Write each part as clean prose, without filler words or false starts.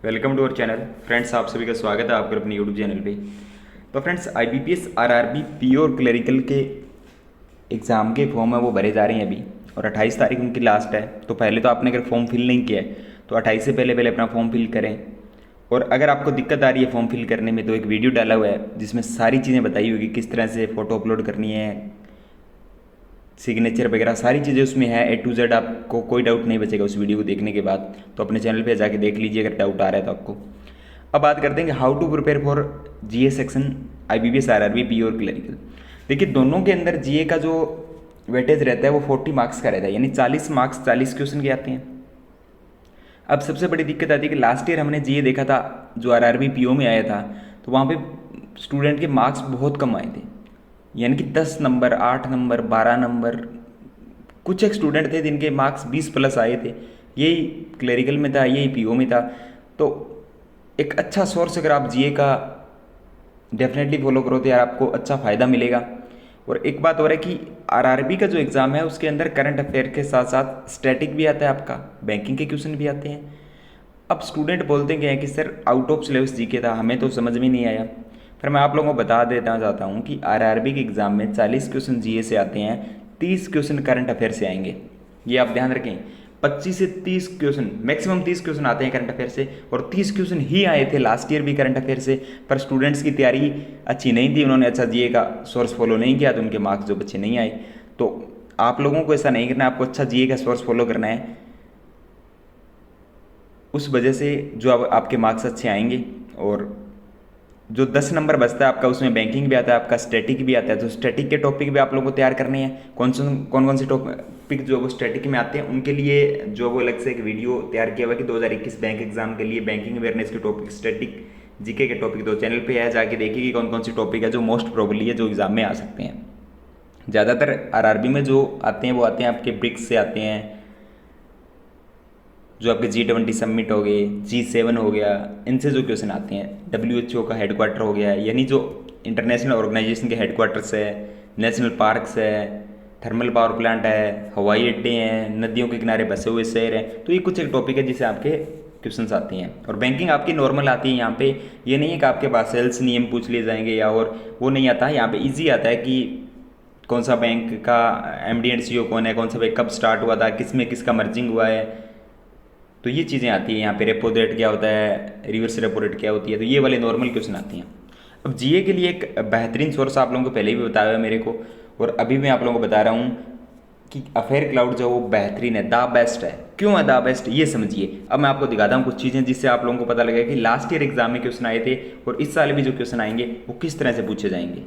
Welcome to our channel friends. आप सभी का स्वागत है आपके अपने यूट्यूब चैनल पे। तो friends, IBPS RRB PO clerical के एग्ज़ाम के फॉर्म है वो भरे जा रहे हैं अभी, और 28 तारीख उनकी लास्ट है। तो पहले तो आपने अगर फॉर्म फिल नहीं किया है तो 28 से पहले पहले अपना फॉर्म फिल करें। और अगर आपको दिक्कत आ रही है फॉर्म फिल करने में तो एक वीडियो डाला हुआ है जिसमें सारी चीज़ें बताई होगी, किस तरह से फ़ोटो अपलोड करनी है, सिग्नेचर वगैरह सारी चीज़ें उसमें है ए टू जेड। आपको कोई डाउट नहीं बचेगा उस वीडियो को देखने के बाद। तो अपने चैनल पे जाके देख लीजिए अगर डाउट आ रहा है तो आपको। अब बात करते हैं कि how to prepare for GA section IBPS RRB P और क्लरिकल। देखिए, दोनों के अंदर जीए का जो वेटेज रहता है वो 40 मार्क्स का रहता है, यानी 40 मार्क्स 40 क्वेश्चन के आते हैं। अब सबसे बड़ी दिक्कत आती है कि लास्ट ईयर हमने जीए देखा था जो आरआरबी पीओ में आया था, तो वहाँ पे स्टूडेंट के मार्क्स बहुत कम आए थे, यानी कि 10 नंबर, 8 नंबर, 12 नंबर। कुछ एक स्टूडेंट थे जिनके मार्क्स 20 प्लस आए थे। यही क्लरिकल में था, यही पीओ में था। तो एक अच्छा सोर्स अगर आप जीए का डेफिनेटली फॉलो करो तो यार आपको अच्छा फ़ायदा मिलेगा। और एक बात और है कि आरआरबी का जो एग्ज़ाम है उसके अंदर करंट अफेयर के साथ साथ स्टैटिक भी आता है, आपका बैंकिंग के क्वेश्चन भी आते हैं। अब स्टूडेंट बोलते हैं कि sir out of syllabus GK था, हमें तो समझ में नहीं आया। फिर मैं आप लोगों को बता देना चाहता हूँ कि आरआरबी के एग्ज़ाम में 40 क्वेश्चन जीए से आते हैं, 30 क्वेश्चन करंट अफेयर से आएंगे। ये आप ध्यान रखें, 25 से 30 क्वेश्चन, मैक्सिमम 30 क्वेश्चन आते हैं करंट अफेयर से, और 30 क्वेश्चन ही आए थे लास्ट ईयर भी करंट अफेयर से। पर स्टूडेंट्स की तैयारी अच्छी नहीं थी, उन्होंने अच्छा जीए का सोर्स फॉलो नहीं किया, तो उनके मार्क्स जो बच्चे नहीं आए। तो आप लोगों को ऐसा नहीं करना, आपको अच्छा जीए का सोर्स फॉलो करना है। उस वजह से जो अब आपके मार्क्स अच्छे आएंगे। और जो 10 नंबर बचता है आपका उसमें बैंकिंग भी आता है, आपका स्टैटिक भी आता है। तो स्टैटिक के टॉपिक भी आप लोगों को तैयार करने हैं। कौन से टॉपिक जो वो स्टैटिक में आते हैं उनके लिए जो वो अलग से एक वीडियो तैयार किया हुआ है कि 2021 बैंक एग्जाम के लिए बैंकिंग अवेयरनेस के टॉपिक, स्टैटिक जीके के टॉपिक, तो चैनल पे है, जाके देखिए कि कौन कौन सी टॉपिक है जो मोस्ट प्रोबेबली है जो एग्जाम में आ सकते हैं। ज़्यादातर आरआरबी में जो आते हैं वो आते हैं आपके ब्रिक्स से आते हैं, जो आपके G20 समिट हो गए, G7 हो गया, इनसे जो क्वेश्चन आते हैं। WHO का हेडक्वार्टर हो गया, यानी जो इंटरनेशनल ऑर्गेनाइजेशन के हेडक्वार्टर्स है, नेशनल पार्क्स है, थर्मल पावर प्लांट है, हवाई अड्डे हैं, नदियों के किनारे बसे हुए शहर हैं। तो ये कुछ एक टॉपिक है जिसे आपके क्वेश्चंस आती हैं। और बैंकिंग आपकी नॉर्मल आती है यहाँ पे। ये नहीं है कि आपके पास सेल्स नियम पूछ लिए जाएंगे या और वो नहीं आता है। यहाँ पे ईजी आता है कि कौन सा बैंक का MD एंड CEO कौन है, कौन सा बैंक कब स्टार्ट हुआ था, किस में किसका मर्जिंग हुआ है। तो ये चीज़ें आती हैं यहाँ पे। रेपो रेट क्या होता है, रिवर्स रेपो रेट क्या होती है, तो ये वाले नॉर्मल क्वेश्चन आती हैं। अब जीए के लिए एक बेहतरीन सोर्स आप लोगों को पहले भी बताया हुआ है मेरे को, और अभी मैं आप लोगों को बता रहा हूँ कि अफेयर क्लाउड जो वो बेहतरीन है, द बेस्ट है। क्यों है द बेस्ट, ये समझिए। अब मैं आपको दिखाता हूँ कुछ चीज़ें जिससे आप लोगों को पता लगेगा कि लास्ट ईयर एग्जाम में क्वेश्चन आए थे और इस साल भी जो क्वेश्चन आएंगे वो किस तरह से पूछे जाएंगे।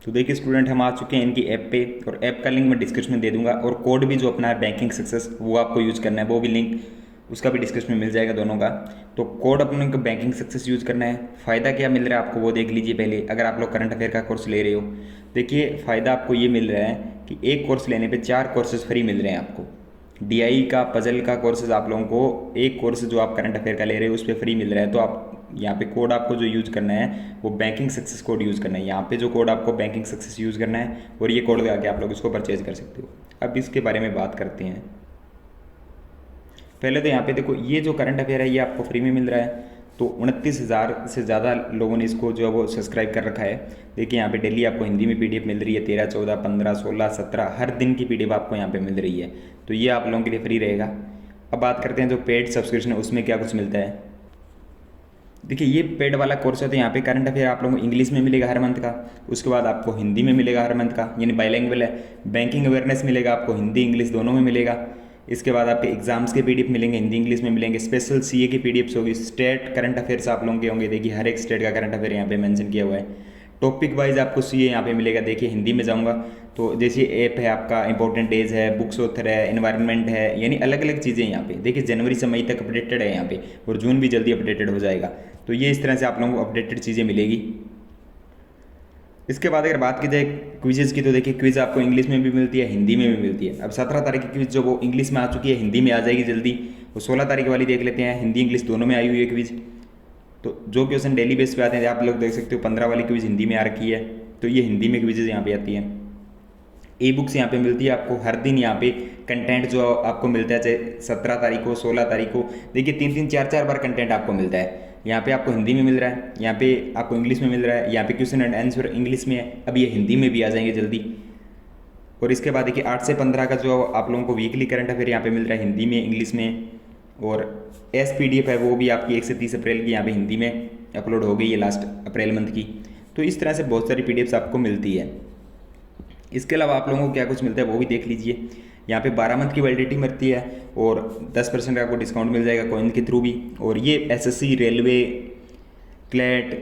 तो देखिए स्टूडेंट, हम आ चुके हैं इनकी ऐप पे, और ऐप का लिंक मैं डिस्क्रिप्शन में दे दूंगा। और कोड भी जो अपना है बैंकिंग सक्सेस वो आपको यूज़ करना है, वो भी लिंक उसका भी डिस्क्रिप्शन में मिल जाएगा दोनों का। तो कोड अपने को बैंकिंग सक्सेस यूज़ करना है। फ़ायदा क्या मिल रहा है आपको वो देख लीजिए पहले। अगर आप लोग करंट अफेयर का कोर्स ले रहे हो, देखिए फ़ायदा आपको ये मिल रहा है कि एक कोर्स लेने पर 4 कोर्सेज फ्री मिल रहे हैं आपको। DI का, पजल का कोर्सेज आप लोगों को एक कोर्स जो आप करंट अफेयर का ले रहे हो उस पर फ्री मिल रहा है। तो आप यहाँ पे कोड आपको जो यूज़ करना है वो बैंकिंग सक्सेस कोड यूज़ करना है। यहाँ पे जो कोड आपको बैंकिंग सक्सेस यूज़ करना है और ये कोड लगा के आप लोग इसको परचेज कर सकते हो। अब इसके बारे में बात करते हैं। पहले तो यहाँ पे देखो, ये जो करंट अफेयर है ये आपको फ्री में मिल रहा है। तो 29,000 से ज़्यादा लोगों ने इसको जो है वो सब्सक्राइब कर रखा है। देखिए यहाँ पे डेली आपको हिंदी में PDF मिल रही है, 13, 14, 15, 16, 17 हर दिन की PDF आपको यहाँ पे मिल रही है। तो ये आप लोगों के लिए फ्री रहेगा। अब बात करते हैं जो पेड सब्सक्रिप्शन है उसमें क्या कुछ मिलता है। देखिए ये पेड वाला कोर्स है, तो यहाँ पे करंट अफेयर आप लोगों को इंग्लिश में मिलेगा हर मंथ का, उसके बाद आपको हिंदी में मिलेगा हर मंथ का, यानी बाईलैंग्वेज है। बैंकिंग अवेयरनेस मिलेगा आपको, हिंदी इंग्लिश दोनों में मिलेगा। इसके बाद आपके एग्जाम्स के PDF मिलेंगे, हिंदी इंग्लिश में मिलेंगे। स्पेशल CA की PDFs होगी। स्टेट करंट अफेयर्स आप लोगों के होंगे, देखिए हर एक स्टेट का करंट अफेयर यहाँ पे मेंशन किया हुआ है। टॉपिक वाइज आपको CA यहाँ पे मिलेगा। देखिए हिंदी में जाऊँगा तो जैसे ऐप है आपका, इंपॉर्टेंट डेज है, बुक्स ऑथर है, इन्वायरमेंट है, यानी अलग अलग चीज़ें यहाँ पे। देखिए जनवरी से मई तक अपडेटेड है यहाँ पे, और जून भी जल्दी अपडेटेड हो जाएगा। तो ये इस तरह से आप लोगों को अपडेटेड चीज़ें मिलेगी। इसके बाद अगर बात की जाए क्विजेज़ की, तो देखिए क्विज़ आपको इंग्लिश में भी मिलती है, हिंदी में भी मिलती है। अब 17 तारीख की क्विज़ जो वो इंग्लिश में आ चुकी है, हिंदी में आ जाएगी जल्दी। वो 16 तारीख वाली देख लेते हैं, हिंदी इंग्लिश दोनों में आई हुई है क्विज़। तो जो क्वेश्चन डेली बेस पे आते हैं आप लोग देख सकते हो, 15 वाली क्विज़ हिंदी में आ रखी है। तो ये हिंदी में क्विजेज़ यहाँ पे आती है। ई बुक्स यहाँ पे मिलती है आपको हर दिन। यहाँ पे कंटेंट जो आपको मिलता है, चाहे 17 तारीख को, 16 तारीख को, देखिए 3-3 4-4 बार कंटेंट आपको मिलता है। यहाँ पे आपको हिंदी में मिल रहा है, यहाँ पे आपको इंग्लिश में मिल रहा है, यहाँ पे क्वेश्चन एंड आंसर इंग्लिश में है, अब ये हिंदी में भी आ जाएंगे जल्दी। और इसके बाद देखिए 8 से 15 का जो आप लोगों को वीकली करंट अफेयर यहाँ पे मिल रहा है हिंदी में, इंग्लिश में। और PDF है वो भी आपकी 1 से 30 अप्रैल की यहाँ पे हिंदी में अपलोड हो गई है, लास्ट अप्रैल मंथ की। तो इस तरह से बहुत सारी PDFs आपको मिलती है। इसके अलावा आप लोगों को क्या कुछ मिलता है वो भी देख लीजिए। यहाँ पे 12 मंथ की वैलिडिटी मिलती है और 10% का आपको डिस्काउंट मिल जाएगा कॉइन के थ्रू भी। और ये SSC, railway, CLAT,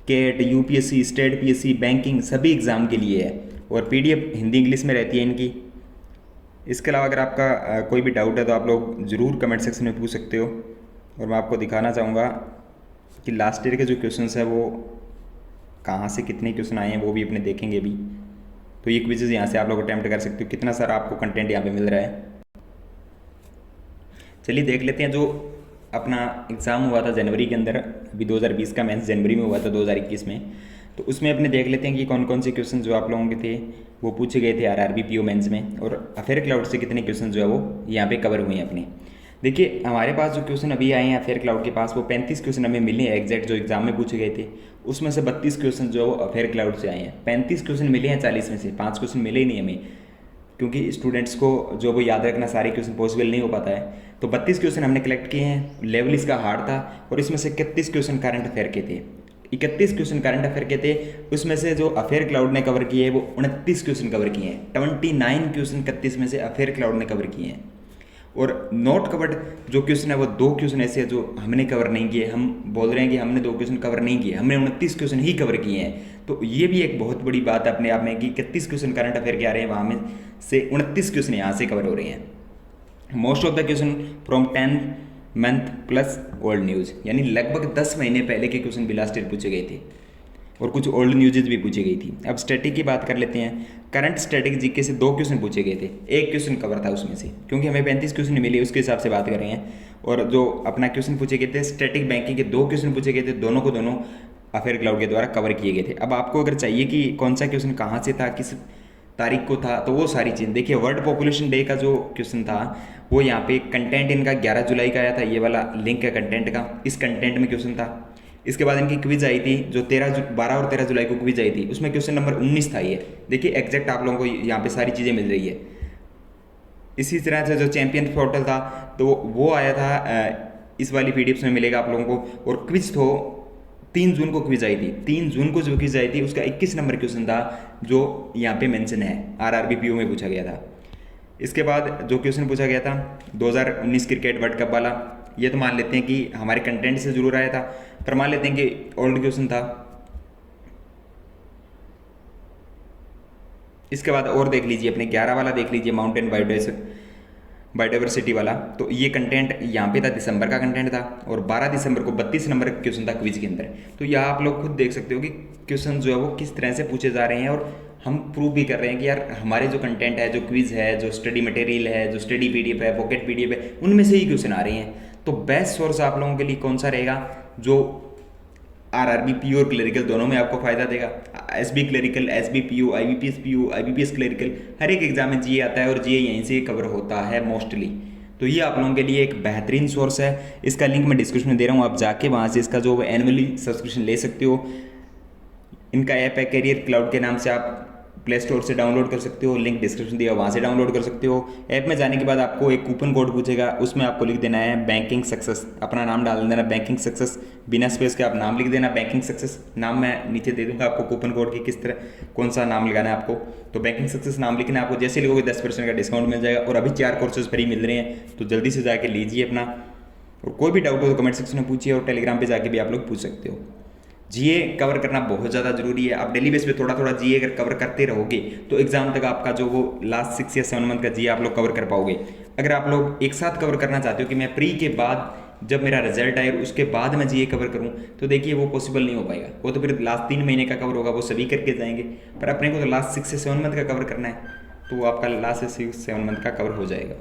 CAT, UPSC, state PSC, banking सभी एग्ज़ाम के लिए है। और PDF हिंदी इंग्लिश में रहती है इनकी। इसके अलावा अगर आपका कोई भी डाउट है तो आप लोग ज़रूर कमेंट सेक्शन में पूछ सकते हो। और मैं आपको दिखाना चाहूँगा कि लास्ट ईयर के जो क्वेश्चन है वो कहाँ से कितने क्वेश्चन आए हैं वो भी अपने देखेंगे अभी। तो ये क्विज़ेज़ यहाँ से आप लोग अटैम्प्ट कर सकते हो, कितना सारा आपको कंटेंट यहाँ पे मिल रहा है। चलिए देख लेते हैं जो अपना एग्ज़ाम हुआ था जनवरी के अंदर, अभी 2020 का मेंस जनवरी में हुआ था 2021 में। तो उसमें अपने देख लेते हैं कि कौन कौन से क्वेश्चन जो आप लोगों के थे वो पूछे गए थे RRB PO मेंस में, और अफेयर क्लाउड से कितने क्वेश्चन जो है वो यहाँ पे कवर हुए हैं अपने। देखिए हमारे पास जो क्वेश्चन अभी आए हैं अफेयर क्लाउड के पास, वो 35 क्वेश्चन हमें मिले हैं एग्जैक्ट जो एग्जाम में पूछे गए थे। उसमें से 32 क्वेश्चन जो है वो अफेयर क्लाउड से आए हैं। 35 क्वेश्चन मिले हैं 40 में से, 5 क्वेश्चन मिले ही नहीं हमें, क्योंकि स्टूडेंट्स को जो वो याद रखना सारे क्वेश्चन पॉसिबल नहीं हो पाता है। तो 32 क्वेश्चन हमने कलेक्ट किए हैं। लेवल इसका हार्ड था और इसमें से 31 क्वेश्चन करंट अफेयर के थे। 31 क्वेश्चन करंट अफेयर के थे, उसमें से जो अफेयर क्लाउड ने कवर किए हैं वो 29 क्वेश्चन कवर किए हैं। 29 क्वेश्चन 31 में से अफेयर क्लाउड ने कवर किए हैं। और नॉट कवर्ड जो क्वेश्चन है वो 2 क्वेश्चन ऐसे हैं जो हमने कवर नहीं किए। हम बोल रहे हैं कि हमने 2 क्वेश्चन कवर नहीं किए, हमने 29 क्वेश्चन ही कवर किए हैं। तो ये भी एक बहुत बड़ी बात है अपने आप में कि 31 क्वेश्चन करंट अफेयर के आ रहे हैं, वहाँ में से 29 क्वेश्चन यहाँ से कवर हो रहे हैं। Most of the question from 10 month plus old news, यानी लगभग 10 महीने पहले के क्वेश्चन भी लास्ट ईयर पूछे गए थे और कुछ ओल्ड न्यूज़ भी पूछी गई थी। अब स्टैटिक की बात कर लेते हैं। करंट स्टैटिक जीके से 2 क्वेश्चन पूछे गए थे, 1 क्वेश्चन कवर था उसमें से, क्योंकि हमें 35 क्वेश्चन मिले उसके हिसाब से बात कर रहे हैं। और जो अपना क्वेश्चन पूछे गए थे स्टैटिक बैंकिंग के 2 क्वेश्चन पूछे गए थे, दोनों को दोनों अफेयर क्लाउड के द्वारा कवर किए गए थे। अब आपको अगर चाहिए कि कौन सा क्वेश्चन कहाँ से था, किस तारीख को था, तो वो सारी चीज़ देखिए। वर्ल्ड पॉपुलेशन डे का जो क्वेश्चन था वो यहाँ पे कंटेंट इनका 11 जुलाई का आया था, ये वाला लिंक है कंटेंट का, इस कंटेंट में क्वेश्चन था। इसके बाद इनकी क्विज आई थी जो 12 और 13 जुलाई को क्विज आई थी, उसमें क्वेश्चन नंबर 19 था। ये देखिए एग्जैक्ट आप लोगों को यहाँ पे सारी चीज़ें मिल रही है। इसी तरह से जो चैंपियन पोर्टल था तो वो आया था, इस वाली PDF में मिलेगा आप लोगों को। और क्विज तो 3 जून को क्विज आई थी। 3 जून को जो क्विज आई थी उसका 21 नंबर क्वेश्चन था जो यहाँ पे मेंशन है, RRB PO में पूछा गया था। इसके बाद जो क्वेश्चन पूछा गया था 2019 क्रिकेट वर्ल्ड कप वाला, ये तो मान लेते हैं कि हमारे कंटेंट से जरूर आया था, पर मान लेते हैं कि ओल्ड क्वेश्चन था। इसके बाद और देख लीजिए अपने 11 वाला देख लीजिए, माउंटेन बायोडाइवर्सिटी वाला। तो ये कंटेंट यहाँ पे था, दिसंबर का कंटेंट था। और 12 दिसंबर को 32 नंबर का क्वेश्चन था क्विज के अंदर। तो यहाँ आप लोग खुद देख सकते हो कि क्वेश्चन जो है वो किस तरह से पूछे जा रहे हैं। और हम प्रूव भी कर रहे हैं कि यार हमारे जो कंटेंट है, जो क्विज है, जो स्टडी मटेरियल है, जो स्टडी PDF है, पॉकेट PDF है, उनमें से ही क्वेश्चन आ रहे हैं। तो बेस्ट सोर्स आप लोगों के लिए कौन सा रहेगा, जो RRB PO और क्लरिकल दोनों में आपको फायदा देगा। SB clerical, SB PO, IBPS PO, IBPS clerical, हर एक एग्जाम में GA आता है और GA यहीं से कवर होता है मोस्टली। तो ये आप लोगों के लिए एक बेहतरीन सोर्स है। इसका लिंक मैं डिस्क्रिप्शन में दे रहा हूँ, आप जाके वहाँ से इसका जो एनुअली सब्सक्रिप्शन ले सकते हो। इनका ऐप है कैरियर क्लाउड के नाम से, आप प्ले स्टोर से डाउनलोड कर सकते हो, लिंक डिस्क्रिप्शन दिया वहाँ से डाउनलोड कर सकते हो। ऐप में जाने के बाद आपको एक कूपन कोड पूछेगा, उसमें आपको लिख देना है बैंकिंग सक्सेस, अपना नाम डाल देना बैंकिंग सक्सेस, बिना स्पेस के आप नाम लिख देना बैंकिंग सक्सेस। नाम मैं नीचे दे दूंगा आपको कूपन कोड की, किस तरह कौन सा नाम लगाना है आपको। तो बैंकिंग सक्सेस नाम लिखना है आपको, जैसे लिखोगे 10% का डिस्काउंट मिल जाएगा। और अभी 4 कोर्सेज फ्री मिल रहे हैं, तो जल्दी से जाके लीजिए अपना। और कोई भी डाउट हो तो कमेंट सेक्शन में पूछिए, और टेलीग्राम पर जाके भी आप लोग पूछ सकते हो। GA कवर करना बहुत ज़्यादा जरूरी है। आप डेली बेस पे थोड़ा थोड़ा GA अगर कवर करते रहोगे तो एग्जाम तक आपका जो वो लास्ट 6 या 7 मंथ का GA आप लोग कवर कर पाओगे। अगर आप लोग एक साथ कवर करना चाहते हो कि मैं प्री के बाद जब मेरा रिजल्ट आए उसके बाद मैं GA कवर करूं, तो देखिए वो पॉसिबल नहीं हो पाएगा। वो तो फिर लास्ट 3 महीने का कवर होगा, वो सभी करके जाएंगे। पर अपने को तो लास्ट 6 से 7 मंथ का कवर करना है, तो वो आपका लास्ट 6 से 7 मंथ का कवर हो जाएगा।